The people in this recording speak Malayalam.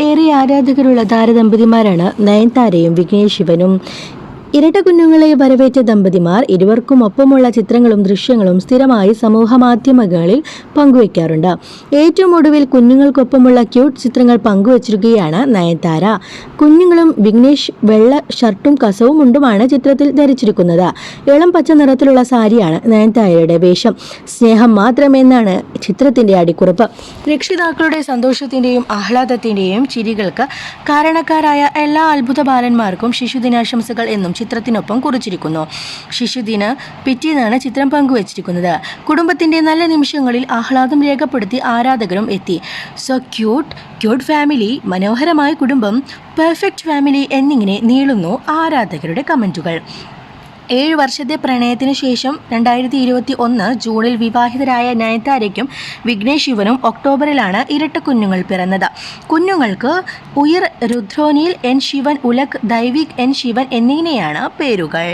ഏറെ ആരാധകരുള്ള താരദമ്പതിമാരാണ് നയൻതാരയും വിഘ്നേഷ് ശിവനും. ഇരട്ട കുഞ്ഞുങ്ങളെ വരവേറ്റ ദമ്പതിമാർ ഇരുവർക്കും ഒപ്പമുള്ള ചിത്രങ്ങളും ദൃശ്യങ്ങളും സ്ഥിരമായി സമൂഹ മാധ്യമങ്ങളിൽ പങ്കുവയ്ക്കാറുണ്ട്. ഏറ്റവും ഒടുവിൽ കുഞ്ഞുങ്ങൾക്കൊപ്പമുള്ള ക്യൂട്ട് ചിത്രങ്ങൾ പങ്കുവച്ചിരിക്കുകയാണ് നയൻതാര. കുഞ്ഞുങ്ങളും വിഘ്നേഷ് വെള്ള ഷർട്ടും കസവും മുണ്ടുമാണ് ചിത്രത്തിൽ ധരിച്ചിരിക്കുന്നത്. ഇളം പച്ച നിറത്തിലുള്ള സാരിയാണ് നയൻതാരയുടെ വേഷം. സ്നേഹം മാത്രമെന്നാണ് ചിത്രത്തിന്റെ അടിക്കുറിപ്പ്. രക്ഷിതാക്കളുടെ സന്തോഷത്തിന്റെയും ആഹ്ലാദത്തിന്റെയും ചിരികൾക്ക് കാരണക്കാരായ എല്ലാ അത്ഭുത ബാലന്മാർക്കും ശിശുദിനാശംസകൾ എന്നും ചിത്രത്തിനൊപ്പം കുറിച്ചിരിക്കുന്നു. ശിശുദിന പിറ്റേന്നാണ് ചിത്രം പങ്കുവച്ചിരിക്കുന്നത്. കുടുംബത്തിന്റെ നല്ല നിമിഷങ്ങളിൽ ആഹ്ലാദം രേഖപ്പെടുത്തി ആരാധകരും എത്തി. സോ ക്യൂട്ട് ഫാമിലി, മനോഹരമായ കുടുംബം, പെർഫെക്റ്റ് ഫാമിലി എന്നിങ്ങനെ നീളുന്നു ആരാധകരുടെ കമന്റുകൾ. 7 വർഷത്തെ പ്രണയത്തിന് ശേഷം 2021 ജൂണിൽ വിവാഹിതരായ നയൻതാരയ്ക്കും വിഘ്നേഷ് ശിവനും ഒക്ടോബറിലാണ് ഇരട്ട കുഞ്ഞുങ്ങൾ പിറന്നത്. കുഞ്ഞുങ്ങൾക്ക് ഉയിർ, രുദ്രോനിൽ എൻ ശിവൻ, ഉലക്, ദൈവിക് എൻ ശിവൻ എന്നിങ്ങനെയാണ് പേരുകൾ.